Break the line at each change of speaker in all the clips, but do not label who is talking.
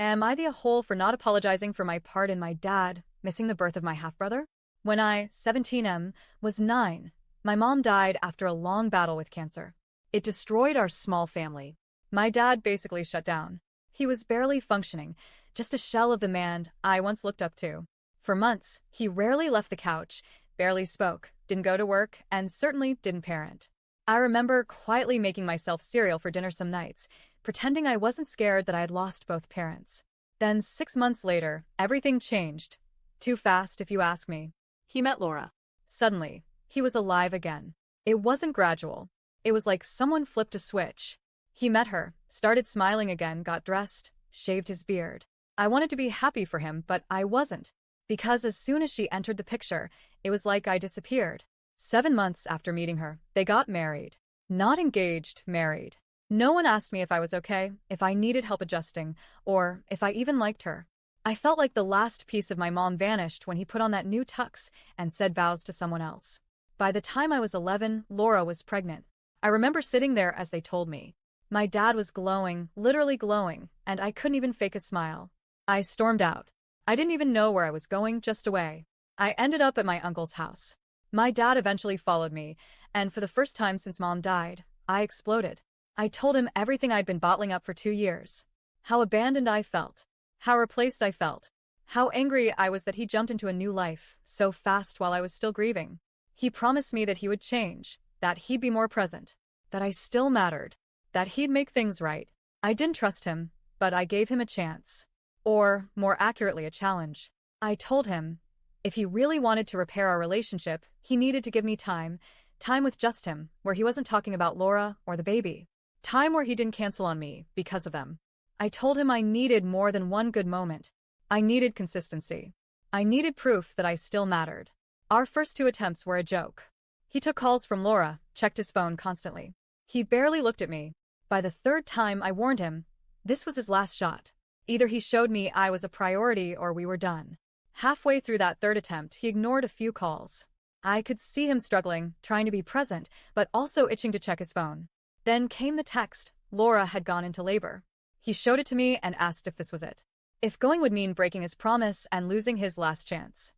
Am I the a-hole for not apologizing for my part in my dad missing the birth of my half-brother? When I, 17M, was 9, my mom died after a long battle with cancer. It destroyed our small family. My dad basically shut down. He was barely functioning, just a shell of the man I once looked up to. For months, he rarely left the couch, barely spoke, didn't go to work, and certainly didn't parent. I remember quietly making myself cereal for dinner some nights, pretending I wasn't scared that I had lost both parents. Then 6 months later, everything changed. Too fast, if you ask me.
He met Laura.
Suddenly, he was alive again. It wasn't gradual. It was like someone flipped a switch. He met her, started smiling again, got dressed, shaved his beard. I wanted to be happy for him, but I wasn't. Because as soon as she entered the picture, it was like I disappeared. 7 months after meeting her, they got married. Not engaged, married. No one asked me if I was okay, if I needed help adjusting, or if I even liked her. I felt like the last piece of my mom vanished when he put on that new tux and said vows to someone else. By the time I was 11, Laura was pregnant. I remember sitting there as they told me. My dad was glowing, literally glowing, and I couldn't even fake a smile. I stormed out. I didn't even know where I was going, just away. I ended up at my uncle's house. My dad eventually followed me, and for the first time since mom died, I exploded. I told him everything I'd been bottling up for 2 years. How abandoned I felt. How replaced I felt. How angry I was that he jumped into a new life so fast while I was still grieving. He promised me that he would change, that he'd be more present, that I still mattered, that he'd make things right. I didn't trust him, but I gave him a chance. Or, more accurately, a challenge. I told him, if he really wanted to repair our relationship, he needed to give me time with just him, where he wasn't talking about Laura or the baby. Time where he didn't cancel on me because of them. I told him I needed more than one good moment. I needed consistency. I needed proof that I still mattered. Our first 2 attempts were a joke. He took calls from Laura, checked his phone constantly. He barely looked at me. By the 3rd time, I warned him. This was his last shot. Either he showed me I was a priority or we were done. Halfway through that 3rd attempt, he ignored a few calls. I could see him struggling, trying to be present, but also itching to check his phone. Then came the text. Laura had gone into labor. He showed it to me and asked if this was it. If going would mean breaking his promise and losing his last chance.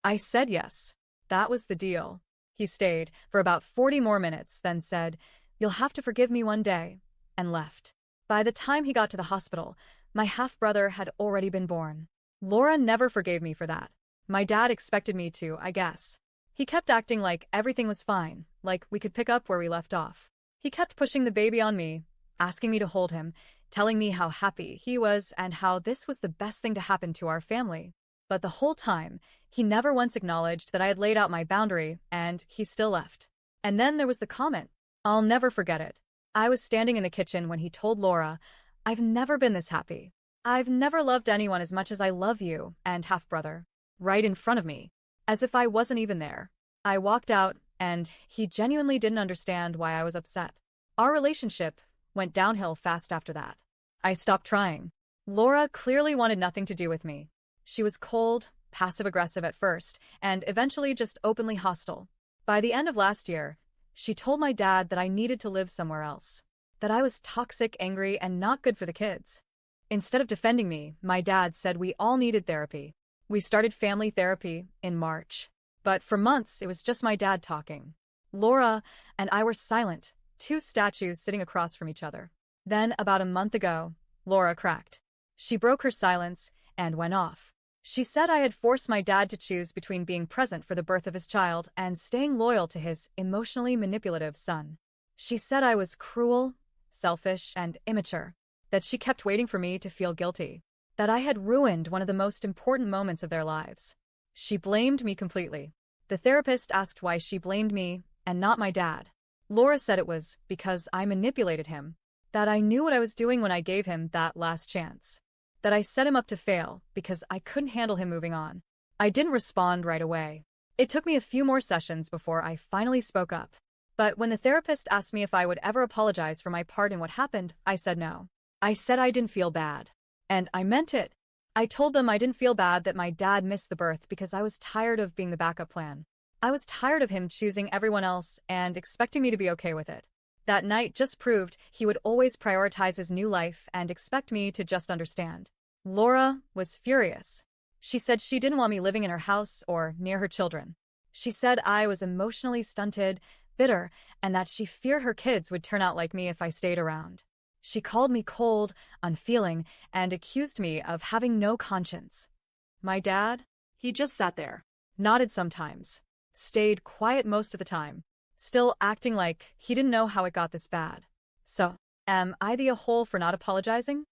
I said yes. That was the deal. He stayed for about 40 more minutes, then said, "You'll have to forgive me one day," and left. By the time he got to the hospital, my half-brother had already been born. Laura never forgave me for that. My dad expected me to, I guess. He kept acting like everything was fine, like we could pick up where we left off. He kept pushing the baby on me, asking me to hold him, telling me how happy he was and how this was the best thing to happen to our family. But the whole time, he never once acknowledged that I had laid out my boundary, and he still left. And then there was the comment. I'll never forget it. I was standing in the kitchen when he told Laura, "I've never been this happy. I've never loved anyone as much as I love you and half-brother." Right in front of me. As if I wasn't even there. I walked out, and he genuinely didn't understand why I was upset. Our relationship went downhill fast after that. I stopped trying. Laura clearly wanted nothing to do with me. She was cold, passive-aggressive at first, and eventually just openly hostile. By the end of last year, she told my dad that I needed to live somewhere else. That I was toxic, angry, and not good for the kids. Instead of defending me, my dad said we all needed therapy. We started family therapy in March. But for months, it was just my dad talking. Laura and I were silent, 2 statues sitting across from each other. Then, about a month ago, Laura cracked. She broke her silence and went off. She said I had forced my dad to choose between being present for the birth of his child and staying loyal to his emotionally manipulative son. She said I was cruel, selfish, and immature. That she kept waiting for me to feel guilty. That I had ruined one of the most important moments of their lives. She blamed me completely. The therapist asked why she blamed me and not my dad. Laura said it was because I manipulated him. That I knew what I was doing when I gave him that last chance. That I set him up to fail because I couldn't handle him moving on. I didn't respond right away. It took me a few more sessions before I finally spoke up. But when the therapist asked me if I would ever apologize for my part in what happened, I said no. I said I didn't feel bad. And I meant it. I told them I didn't feel bad that my dad missed the birth because I was tired of being the backup plan. I was tired of him choosing everyone else and expecting me to be okay with it. That night just proved he would always prioritize his new life and expect me to just understand. Laura was furious. She said she didn't want me living in her house or near her children. She said I was emotionally stunted, bitter, and that she feared her kids would turn out like me if I stayed around. She called me cold, unfeeling, and accused me of having no conscience. My dad? He just sat there, nodded sometimes, stayed quiet most of the time, still acting like he didn't know how it got this bad. So, am I the a-hole for not apologizing?